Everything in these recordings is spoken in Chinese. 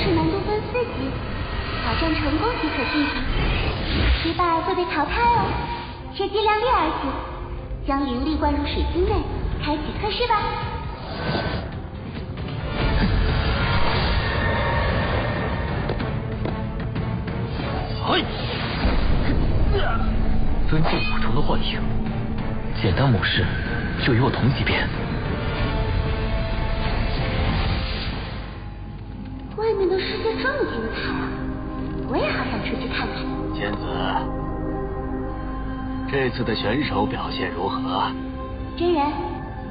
试难度分4级，挑战成功即可晋级，失败会被淘汰哦。切记量力而行，将灵力灌入水晶内，开启测试吧。分镜5重的幻影，简单模式就与我同级别。外面的世界这么精彩啊，我也好想出去看看。仙子，这次的选手表现如何？真人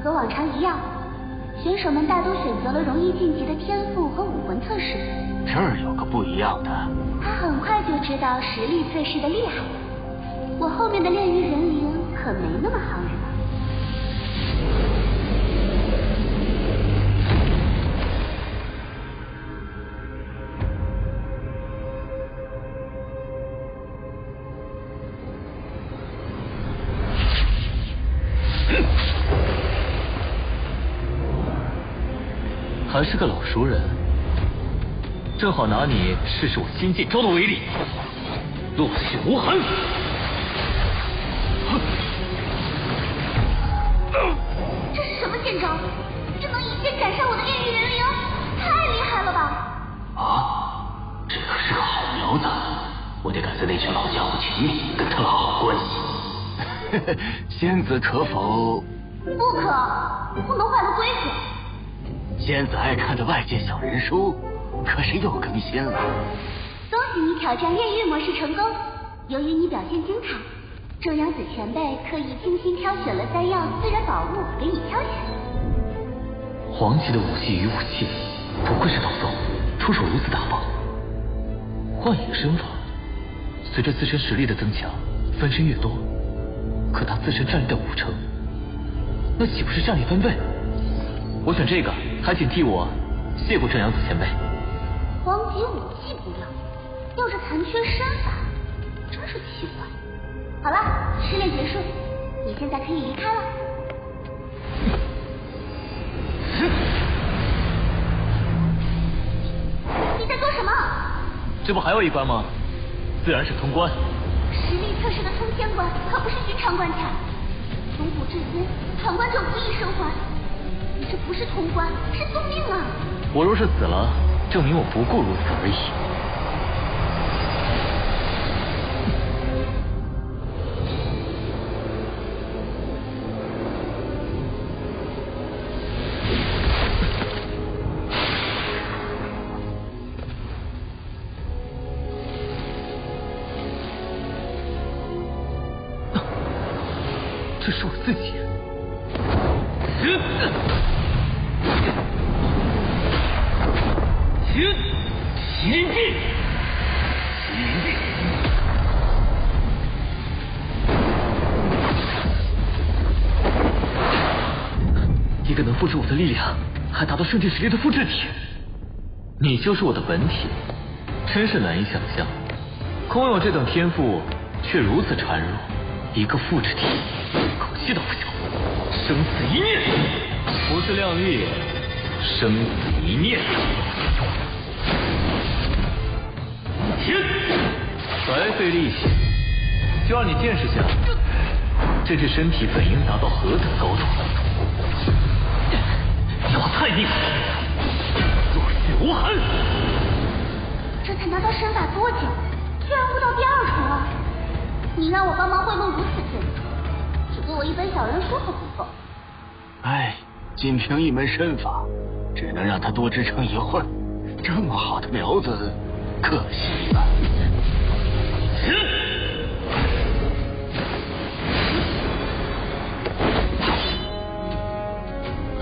和往常一样，选手们大都选择了容易晋级的天赋和武魂测试。这儿有个不一样的。他很快就知道实力测试的厉害，我后面的炼狱人灵可没那么好惹。还是个老熟人，正好拿你试试我新剑招的威力。落血无痕。这是什么剑招？这能一剑斩杀我的炼狱人灵，太厉害了吧！啊，这可是个好苗子，我得赶在那群老家伙前面跟他好好关系。仙子可否？不可，不能坏了规矩。仙子爱看的外界小人书，可是又更新了。恭喜你挑战炼狱模式成功。由于你表现精彩，正阳子前辈特意精心挑选了3样私人宝物给你挑选。黄级的武器与武器，不愧是道宗，出手如此大方。幻影身法，随着自身实力的增强，分身越多，可他自身战力的5成，那岂不是战力翻倍？我选这个，还请替我谢过正阳子前辈。黄级武器不要，要这残缺身法，真是奇怪。好了，试炼结束，你现在可以离开了。你在做什么？这不还有一关吗？自然是通关。实力测试的通天关可不是寻常关卡，从古至今闯关者无一生还。你这不是通关，是送命啊！我若是死了，证明我不过如此而已。这是我自己。麒麟技，麒麟技。一个能复制我的力量，还达到圣剑实力的复制体，你就是我的本体，真是难以想象。空有这等天赋，却如此孱弱，一个复制体，口气都不小。生死一念，不自量力，生死一念。天，白费力气，就让你见识下这具身体本应达到何等高度。你我太厉害了，落血无痕。这才拿到身法多久，居然悟到第2重了？你让我帮忙贿赂如此天资，只给我一本小人书还不够。哎，仅凭一门身法，只能让他多支撑一会儿，这么好的苗子，可惜了。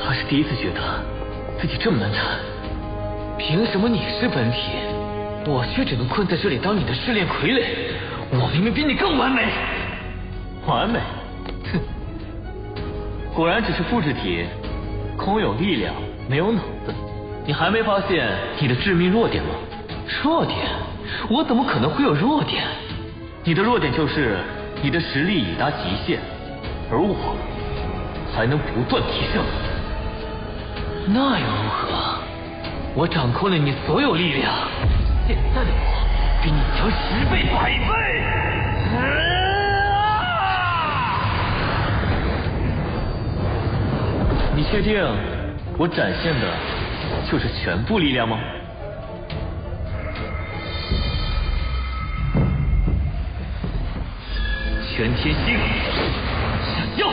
还是第一次觉得自己这么难缠。凭什么你是本体，我却只能困在这里当你的试炼傀儡？我明明比你更完美。完美？哼！果然只是复制体，空有力量，没有脑子。你还没发现你的致命弱点吗？弱点？我怎么可能会有弱点？你的弱点就是你的实力已达极限，而我还能不断提升。那又如何？我掌控了你所有力量，现在的我比你强10倍100倍。你确定我展现的就是全部力量吗？全天星下降。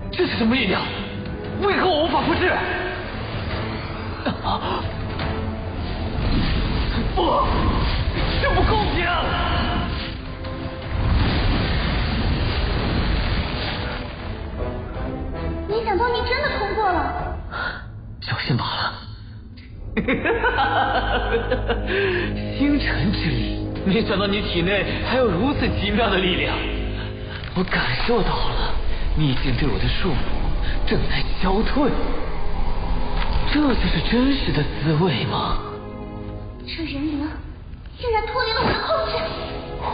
这是什么力量？为何我无法复制？不，这不公平！没想到你真的通过了。侥幸罢了。星辰之力，没想到你体内还有如此奇妙的力量。我感受到了逆境对我的束缚正在消退，这就是真实的滋味吗？这人灵竟然脱离了我的控制！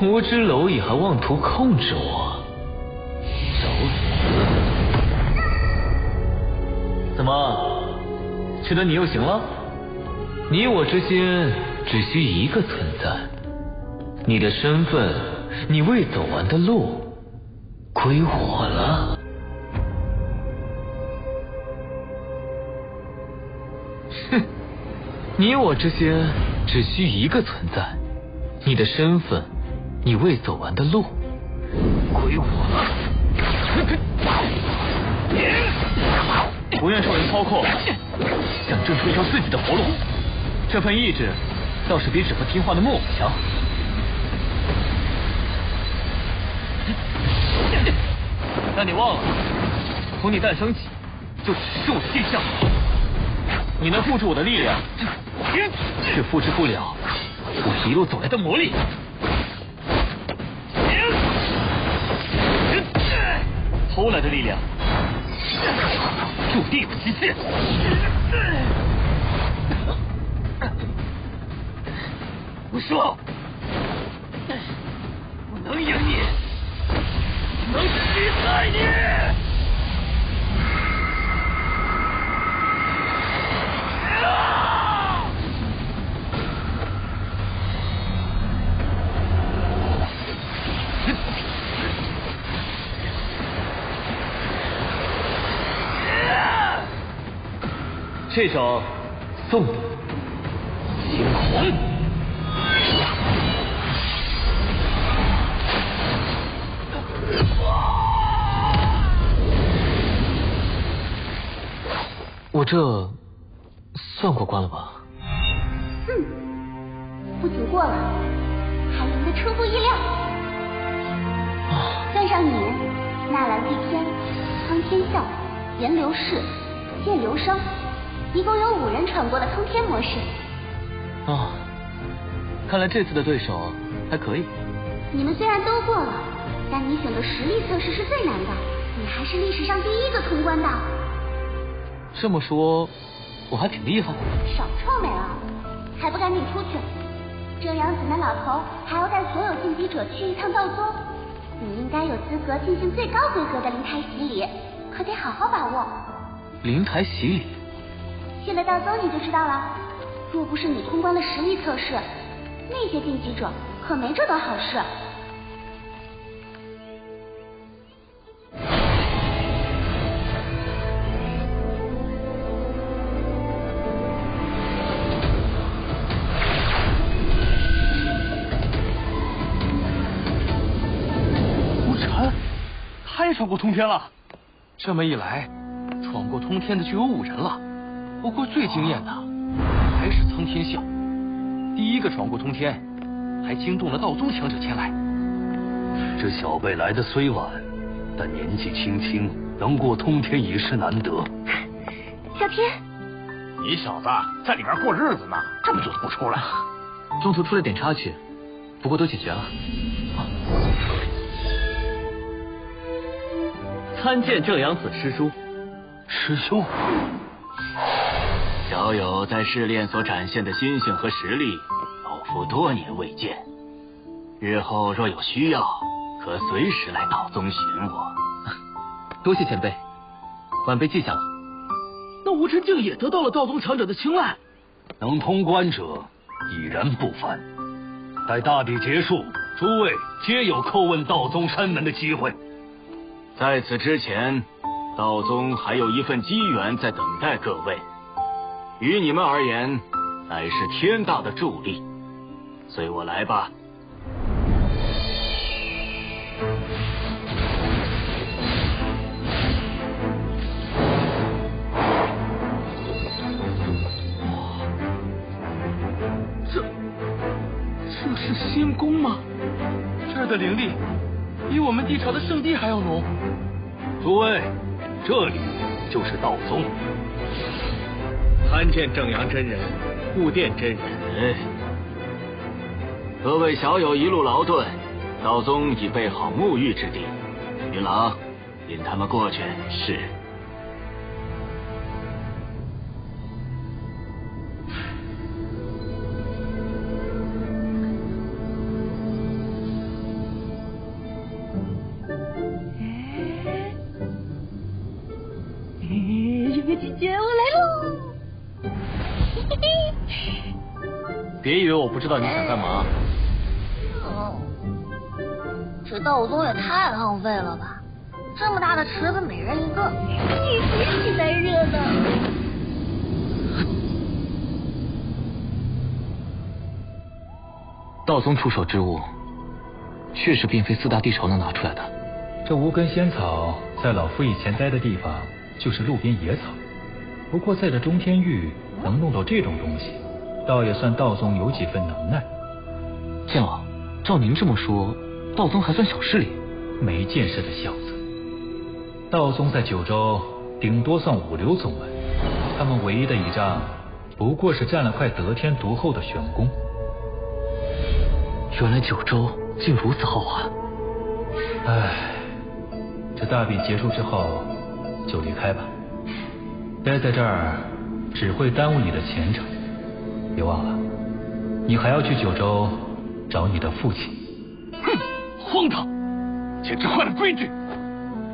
无知蝼蚁还妄图控制我，找死！怎么，觉得你又行了？你我之间只需一个存在，你的身份，你未走完的路，归我了。哼，你我之间只需一个存在，你的身份，你未走完的路，归我了。不愿受人操控，想挣出一条自己的活路，这份意志倒是比只会听话的木偶强。但你忘了，从你诞生起就只是我的镜像，你能复制我的力量，却复制不了我一路走来的魔力。偷来的力量注定有极限。我说，我能赢你，能击败你。这招送你惊鸿。我这算过关了吧？不仅过了，还赢得出乎意料。算上你，纳兰帝天、苍天笑、颜流士、剑流生，一共有5人闯过了通天模式。看来这次的对手还可以。你们虽然都过了，但你选的实力测试是最难的，你还是历史上第1个通关的。这么说，我还挺厉害。少臭美了，还不赶紧出去！这样子那老头还要带所有晋级者去一趟道宗，你应该有资格进行最高规格的灵台洗礼，可得好好把握。灵台洗礼？去了道宗你就知道了。若不是你通关了实力测试，那些晋级者可没这等好事。闯过通天了，这么一来，闯过通天的就有5人了。不过最惊艳的还是苍天笑，第1个闯过通天，还惊动了道宗强者前来。这小辈来的虽晚，但年纪轻轻，能过通天已是难得。小天，你小子在里边过日子呢，这么久都不出来？中途出了点插曲，不过都解决了。参见正阳子师叔。师兄，小友在试炼所展现的心性和实力，老夫多年未见。日后若有需要，可随时来道宗寻我。多谢前辈，晚辈记下了。那吴晨竟也得到了道宗强者的青睐，能通关者已然不凡。待大比结束，诸位皆有叩问道宗山门的机会。在此之前，道宗还有一份机缘在等待各位，于你们而言，乃是天大的助力。随我来吧。这是仙宫吗？这儿的灵力比我们地朝的圣地还要浓。诸位，这里就是道宗。参见正阳真人、护殿真人。各位小友一路劳顿，道宗已备好沐浴之地，云郎引他们过去。是。姐，我来喽！别以为我不知道你想干嘛。这道宗也太浪费了吧！这么大的池子，每人一个，一起来热闹。道宗出手之物，确实并非四大地朝能拿出来的。这无根仙草，在老夫以前待的地方就是路边野草。不过在这中天域能弄到这种东西，倒也算道宗有几分能耐。剑老，照您这么说，道宗还算小势力？没见识的小子！道宗在九州顶多算五流宗门，他们唯一的倚仗不过是占了块得天独厚的玄宫。原来九州竟如此豪华。唉，这大比结束之后就离开吧。待在这儿只会耽误你的前程，别忘了，你还要去九州找你的父亲。哼，荒唐，简直坏了规矩！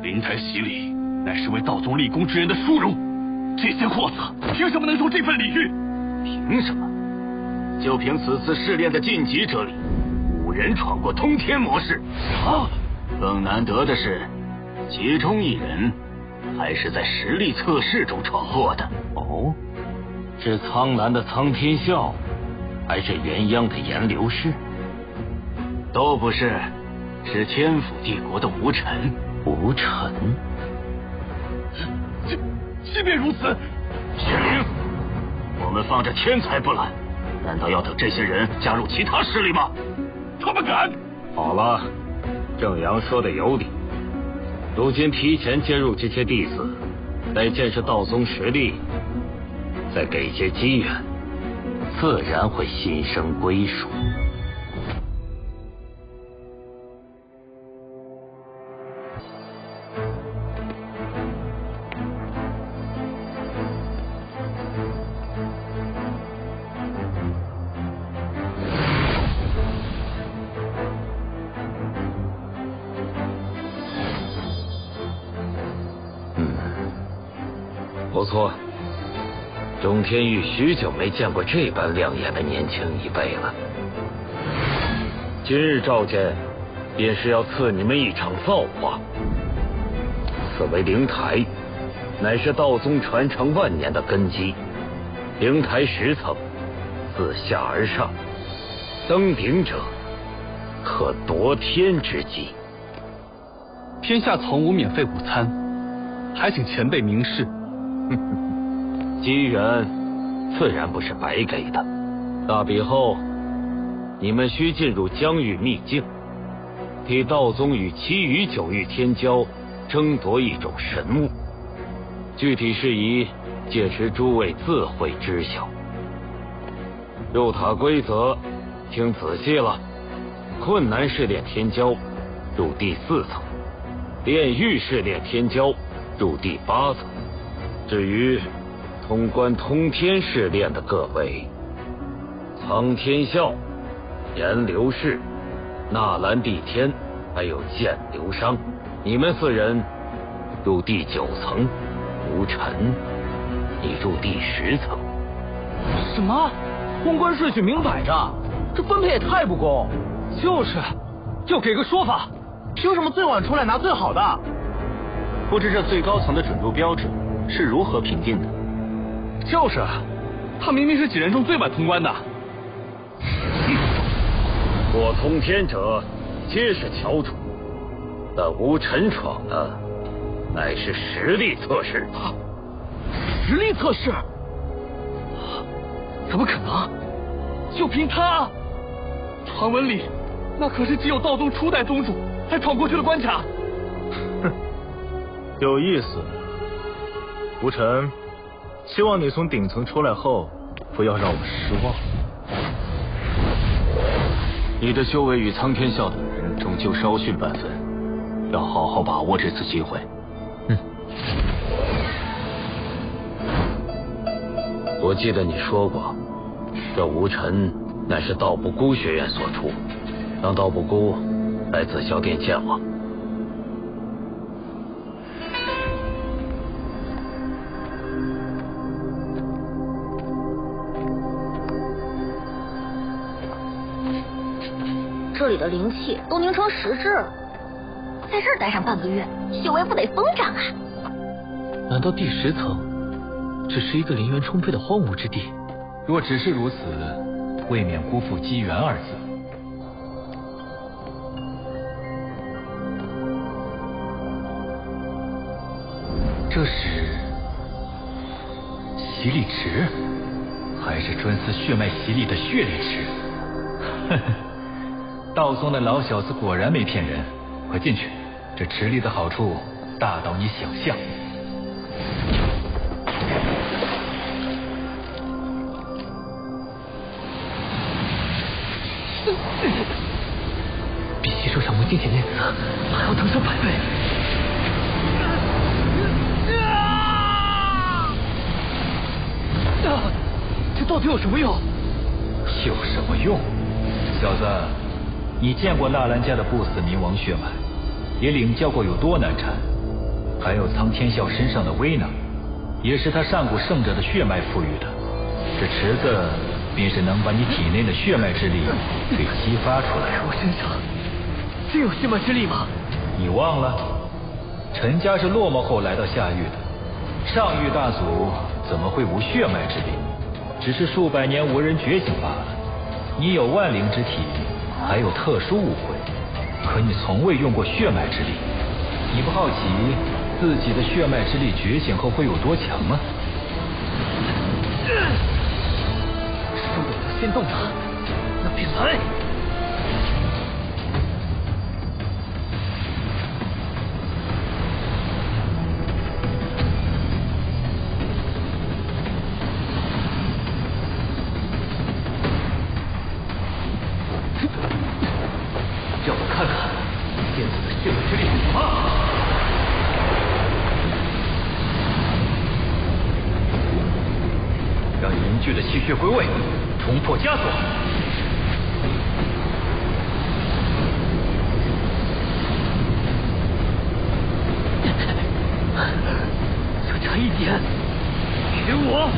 灵台洗礼乃是为道宗立功之人的殊荣，这些货子凭什么能受这份礼遇？凭什么？就凭此次试炼的晋级者里，5人闯过通天模式。啊！更难得的是，其中1人还是在实力测试中闯过的。哦，是苍蓝的苍天笑，还是元央的颜流氏？都不是，是天府帝国的吴尘。吴尘？即便如此，玄灵，我们放着天才不拦，难道要等这些人加入其他势力吗？他们敢！好了，正阳说的有理。如今提前接入这些弟子，待见识道宗实力，再给些机缘，自然会心生归属。不错，中天域许久没见过这般亮眼的年轻一辈了。今日召见，便是要赐你们一场造化。此为灵台，乃是道宗传承万年的根基。灵台10层，自下而上，登顶者可夺天之机。天下从无免费午餐，还请前辈明示。机缘自然不是白给的。大比后，你们需进入疆域秘境，替道宗与其余9域天骄争夺一种神物。具体事宜，届时诸位自会知晓。入塔规则，听仔细了。困难试炼天骄，入第4层；炼狱试炼天骄，入第8层。至于通关通天试炼的各位，苍天笑、颜流氏、纳兰帝天，还有剑流商，你们4人入第9层，无尘，你入第10层。什么？宏观顺序明摆着，这分配也太不公。就是，就给个说法，凭什么最晚出来拿最好的？不知这最高层的准入标准是如何评定的？就是，他明明是几人中最晚通关的。过通天者皆是翘楚，但无尘闯的乃是实力测试。实力测试？怎么可能？就凭他？传闻里，那可是只有道宗初代宗主才闯过去的关卡。哼，有意思。无尘，希望你从顶层出来后，不要让我失望。你的修为与苍天笑等人终究稍逊半分，要好好把握这次机会。我记得你说过，这无尘乃是道不孤学院所出，让道不孤来紫霄殿见我。这里的灵气都凝成实质了，在这儿待上半个月，修为不得疯长啊！难道第10层只是一个灵源充沛的荒芜之地？若只是如此，未免辜负机缘2字。这是洗礼池，还是专司血脉洗礼的血礼池？呵呵。道宗的老小子果然没骗人，快进去，这池里的好处大到你想象。比吸收上魔境界那次还要疼上100倍。这到底有什么用？有什么用？小子，你见过纳兰家的不死冥王血脉，也领教过有多难缠。还有苍天笑身上的威能，也是他上古圣者的血脉赋予的。这池子便是能把你体内的血脉之力给激发出来。我身上真有血脉之力吗？你忘了，陈家是落寞后来到下狱的，上狱大祖怎么会无血脉之力？只是数百年无人觉醒罢了。你有万灵之体，还有特殊武魂，可你从未用过血脉之力。你不好奇自己的血脉之力觉醒后会有多强吗？受不了先动的，那便来。让我看看天子的血脉之力是什么。让凝聚的气血归位，冲破枷锁。就差一点，给我！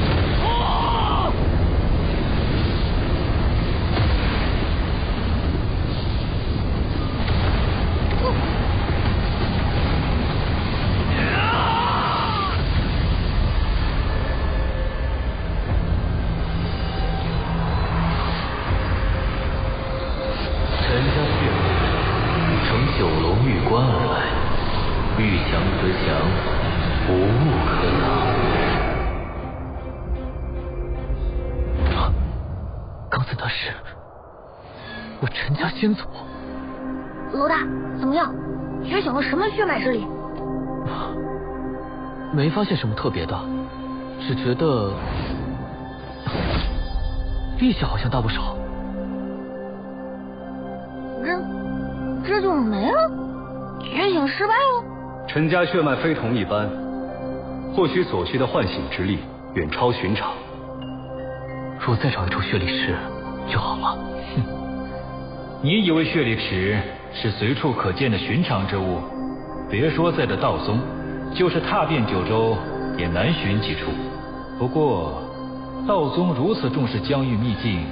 先祖，罗大，怎么样？觉醒了什么血脉之力？没发现什么特别的，只觉得力气好像大不少。这就没了？觉醒失败了？陈家血脉非同一般，或许所需的唤醒之力远超寻常。若再找一处血力池就好了。你以为血力池是随处可见的寻常之物？别说在这道宗，就是踏遍九州也难寻几处。不过道宗如此重视疆域秘境，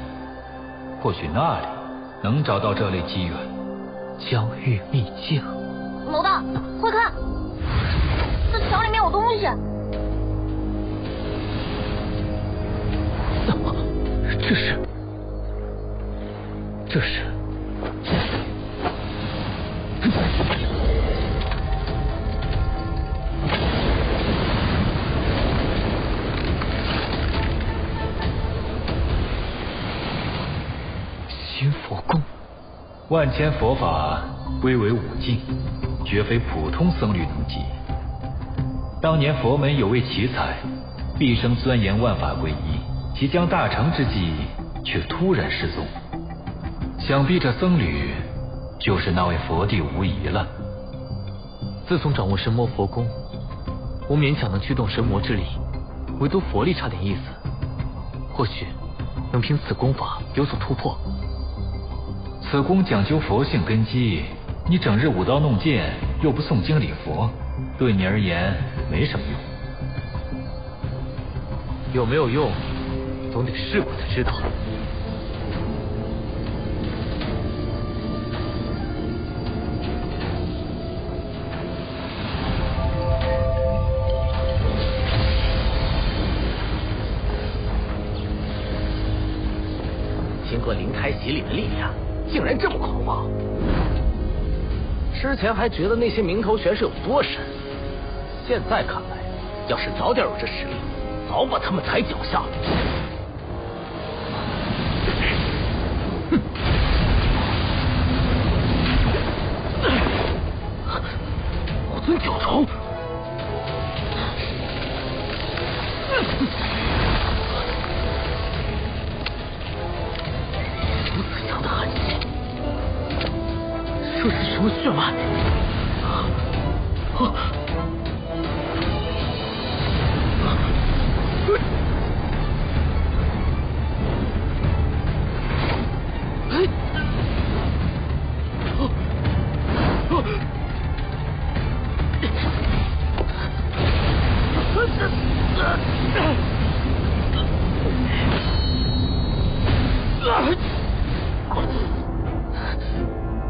或许那里能找到这类机缘。疆域秘境，老大，快看，这墙里面有东西。这是。新佛宫，万千佛法归为五境，绝非普通僧侣能及。当年佛门有位奇才，毕生钻研万法归一，即将大成之际，却突然失踪。想必这僧侣就是那位佛弟无疑了。自从掌握神魔佛功，我勉强能驱动神魔之力，唯独佛力差点意思。或许能凭此功法有所突破。此功讲究佛性根基，你整日舞刀弄剑，又不诵经礼佛，对你而言没什么用。有没有用，总得试过才知道。经过灵胎洗礼的力量，竟然这么狂暴！之前还觉得那些名头玄是有多神，现在看来，要是早点有这实力，早把他们踩脚下了。我尊九重。这是什么血脉？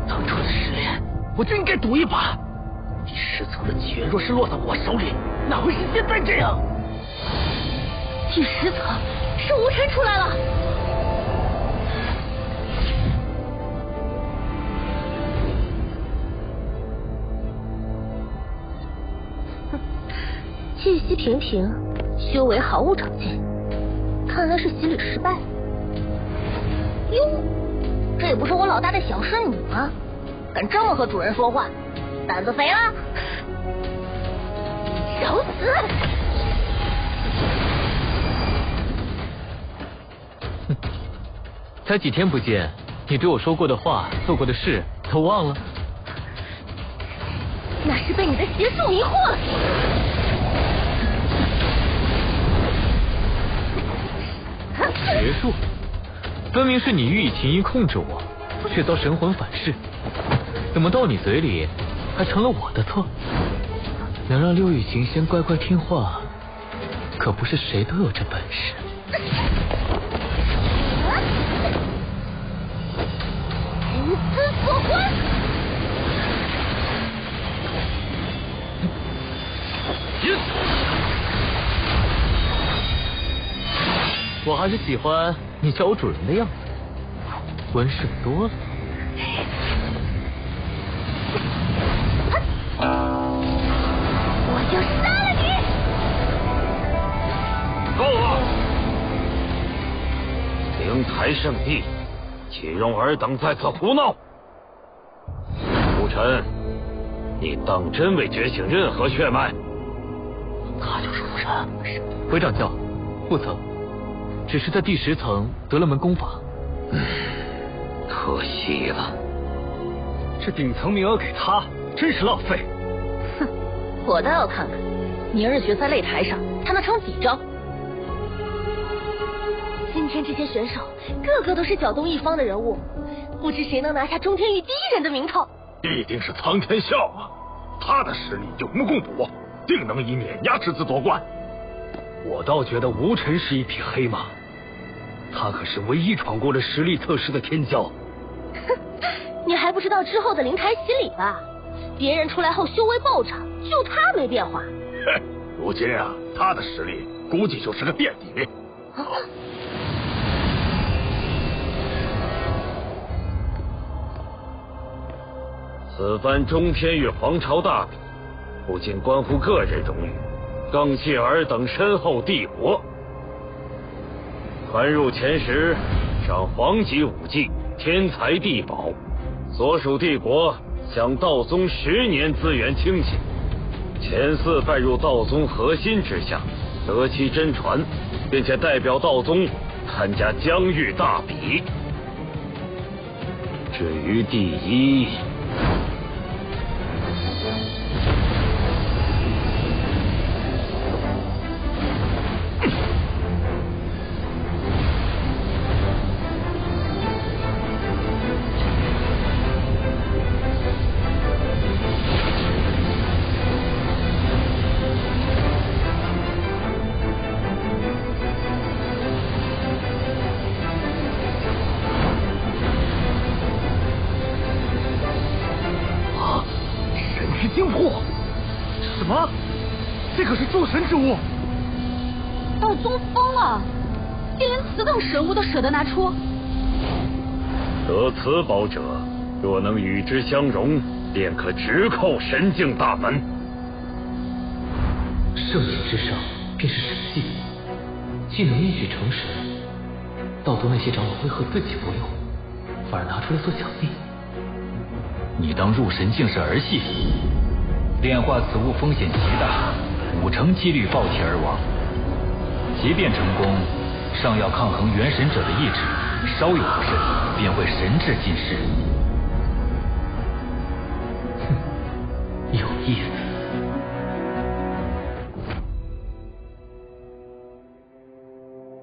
当初的失恋，我就应该赌一把。第10层的机缘若是落在我手里，哪会是现在这样？第10层是无尘出来了。气息平平，修为毫无长进，看来是洗礼失败。哟，这也不是我老大的小顺女吗？敢这么和主人说话，胆子肥了？找死！才几天不见，你对我说过的话、做过的事都忘了？那是被你的邪术迷惑了。邪术，分明是你予以情意控制我，却遭神魂反噬，怎么到你嘴里还成了我的错？能让六欲行仙乖乖听话，可不是谁都有这本事。如此所观。我还是喜欢你叫我主人的样子，温顺多了。我就杀了你！够了！灵台圣地，岂容尔等在此胡闹？吴尘，你当真未觉醒任何血脉？他就是吴尘。回掌教，不曾。只是在第10层得了门功法。可惜了。这顶层名额给他，真是浪费。哼，我倒要看看，明日决赛擂台上他能成几招。今天这些选手个个都是搅动一方的人物，不知谁能拿下中天域第1人的名头。必定是苍天笑啊！他的实力有目共睹。定能以碾压之姿夺冠。我倒觉得吴尘是一匹黑马，他可是唯一闯过了实力测试的天骄。哼，你还不知道之后的灵台洗礼吧？别人出来后修为暴涨，就他没变化。嘿，如今啊，他的实力估计就是个垫底。此番中天域皇朝大比，不仅关乎个人荣誉，更系尔等身后帝国。传入前十，赏皇级武技、天才地宝，所属帝国享道宗10年资源倾倾。前4拜入道宗核心之下，得其真传，并且代表道宗参加疆域大比。至于第1，这可是诸神之物！道宗疯了，竟连此等神物都舍得拿出。得此宝者，若能与之相融，便可直扣神境大门。圣境之上便是神境，既能一举成神，道宗那些长老为何自己不用，反而拿出来做奖励？你当入神境是儿戏？炼化此物风险极大，5成几率爆体而亡。即便成功，尚要抗衡元神者的意志，稍有不慎，便会神智尽失。哼，有意思。